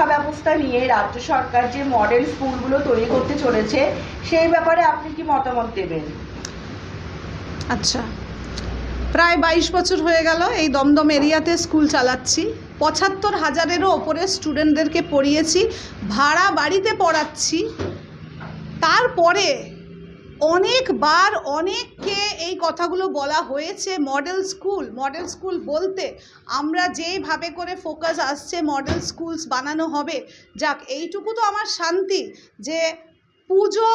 শিক্ষা ব্যবস্থা নিয়ে রাজ্য সরকার যে মডেল স্কুলগুলো তৈরি করতে চলেছে সেই ব্যাপারে আপনি কি মতামত দেবেন? আচ্ছা, প্রায় 22 বছর হয়ে গেল এই দমদম এরিয়াতে স্কুল চালাচ্ছি। ৭৫,০০০-এরও ওপরে স্টুডেন্টদেরকে পড়িয়েছি, ভাড়া বাড়িতে পড়াচ্ছি। তারপরে অনেকবার অনেককে এই কথাগুলো বলা হয়েছে মডেল স্কুল বলতে আমরা যেইভাবে করে ফোকাস আসছে মডেল স্কুলস বানানো হবে। যাক, এইটুকু তো আমার শান্তি যে পুজো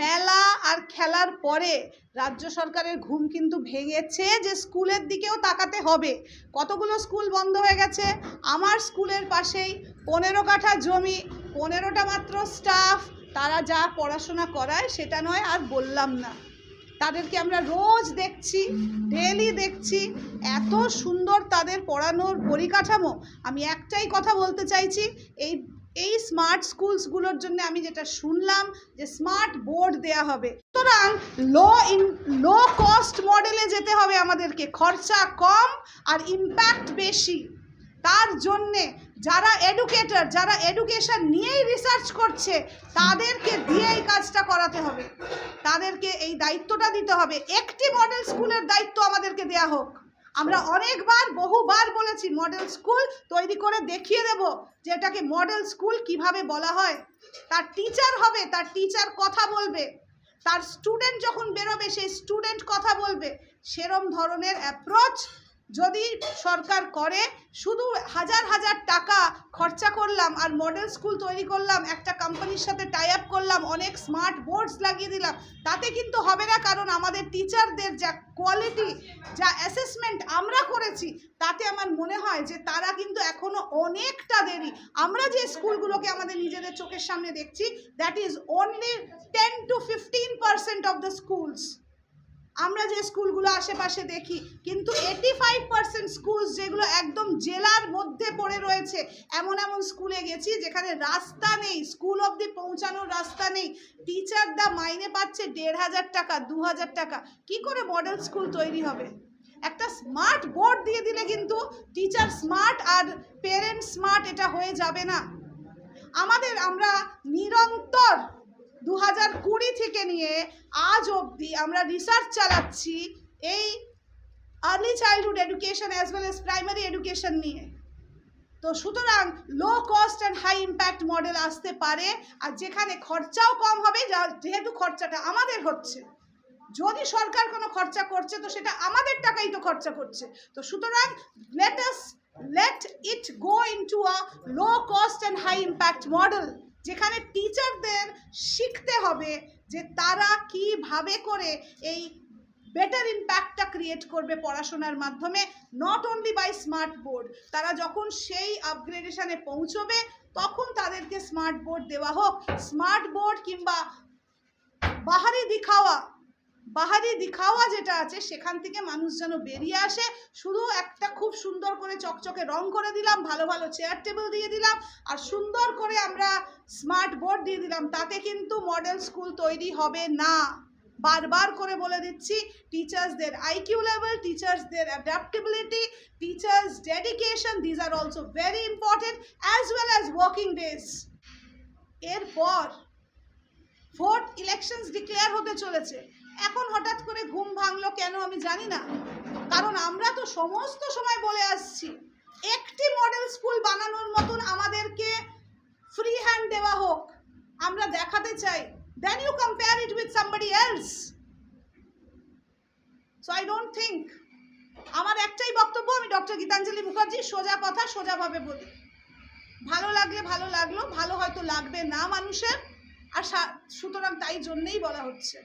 মেলা আর খেলার পরে রাজ্য সরকারের ঘুম কিন্তু ভেঙেছে যে স্কুলের দিকেও তাকাতে হবে। কতগুলো স্কুল বন্ধ হয়ে গেছে। আমার স্কুলের পাশেই 15 কাঠা জমি, 15টা মাত্র স্টাফ, তারা যা পড়াশোনা করায় সেটা নয় আর বললাম না। তাদেরকে আমরা রোজ দেখছি, ডেলি দেখছি, এত সুন্দর তাদের পড়ানোর পরিকাঠামো। আমি একটাই কথা বলতে চাইছি, এই স্মার্ট স্কুলসগুলোর জন্য আমি যেটা শুনলাম যে স্মার্ট বোর্ড দেয়া হবে। সুতরাং লো কস্ট মডেলে যেতে হবে আমাদেরকে, খরচা কম আর ইম্প্যাক্ট বেশি। তার জন্যে যারা এডুকেটর, যারা এডুকেশন নিয়েই রিসার্চ করছে তাদেরকে দিয়ে এই কাজটা করাতে হবে, তাদেরকে এই দায়িত্বটা দিতে হবে। একটি মডেল স্কুলের দায়িত্ব আমাদেরকে দেয়া হোক। আমরা অনেকবার বহুবার বলেছি মডেল স্কুল তৈরি করে দেখিয়ে দেব যে এটাকে মডেল স্কুল কিভাবে বলা হয়। তার টিচার হবে, তার টিচার কথা বলবে, তার স্টুডেন্ট যখন বেরোবে সেই স্টুডেন্ট কথা বলবে। সেরম ধরনের অ্যাপ্রোচ যদি সরকার করে, শুধু হাজার হাজার টাকা খরচা করলাম আর মডেল স্কুল তৈরি করলাম, একটা কোম্পানির সাথে টাই আপ করলাম, অনেক স্মার্ট বোর্ডস লাগিয়ে দিলাম, তাতে কিন্তু হবে না। কারণ আমাদের টিচারদের যা কোয়ালিটি, যা অ্যাসেসমেন্ট আমরা করেছি, তাতে আমার মনে হয় যে তারা কিন্তু এখনও অনেকটা দেরি। আমরা যে স্কুলগুলোকে আমাদের নিজেদের চোখের সামনে দেখছি, that is only 10 to 15% of the schools. আমরা যে স্কুলগুলো আশেপাশে দেখি, কিন্তু 85% স্কুলস যেগুলো একদম জেলার মধ্যে পড়ে রয়েছে, এমন স্কুলে গেছি যেখানে রাস্তা নেই, স্কুল অবধি পৌঁছানোর রাস্তা নেই। টিচাররা মাইনে পাচ্ছে 1,500 টাকা, 2,000 টাকা। কি করে মডেল স্কুল তৈরি হবে? একটা স্মার্ট বোর্ড দিয়ে দিলে কিন্তু টিচার স্মার্ট আর পেরেন্টস স্মার্ট এটা হয়ে যাবে না। আমরা নিরন্তর 2020 থেকে নিয়ে আজ অবধি আমরা রিসার্চ চালাচ্ছি এই early childhood education as well as primary education নিয়ে। তো সুতরাং low cost and high impact model আসতে পারে, আর যেখানে খরচাও কম হবে, যেহেতু খরচাটা আমাদের হচ্ছে। যদি সরকার কোনো খরচা করছে তো সেটা আমাদের টাকাই তো খরচা করছে। তো সুতরাং let it go into a low cost and high impact model, যেখানে টিচারদের শিখতে হবে যে তারা কিভাবে করে এই বেটার ইম্প্যাক্টটা ক্রিয়েট করবে পড়াশোনার মাধ্যমে, not only by smart board. তারা যখন সেই আপগ্রেডেশনে পৌঁছবে তখন তাদেরকে স্মার্ট বোর্ড দেওয়া হোক। স্মার্ট বোর্ড কিংবা বাহারি দিখাওয়া যেটা আছে, সেখান থেকে মানুষ যেন বেরিয়ে আসে। শুধু একটা খুব সুন্দর করে চকচকে রং করে দিলাম, ভালো ভালো চেয়ার টেবিল দিয়ে দিলাম, আর সুন্দর করে আমরা স্মার্ট বোর্ড দিয়ে দিলাম, তাতে কিন্তু মডেল স্কুল তৈরি হবে না। বারবার করে বলে দিচ্ছি, টিচার্সদের আইকিউ লেভেল, টিচার্সদের adaptability, teachers dedication, these are also very important, as well as working days. এরপর ভোট ইলেকশনস ডিক্লেয়ার হতে চলেছে। এখন হঠাৎ করে ঘুম ভাঙলো কেন আমি জানি না। কারণ আমরা তো সমস্ত সময় বলে আসছি একটি মডেল স্কুল বানানোর মতন আমাদেরকে ফ্রি হ্যান্ড দেওয়া হোক, আমরা দেখাতে চাই। Then you compare it with somebody else. So I don't think, আমার একটাই বক্তব্য, আমি ডক্টর গীতাঞ্জলি মুখার্জি, সোজা কথা সোজাভাবে বলি। ভালো লাগলে ভালো লাগলো, ভালো হয়তো লাগবে না মানুষের, আর সুতরাং তাই জন্যেই বলা হচ্ছে।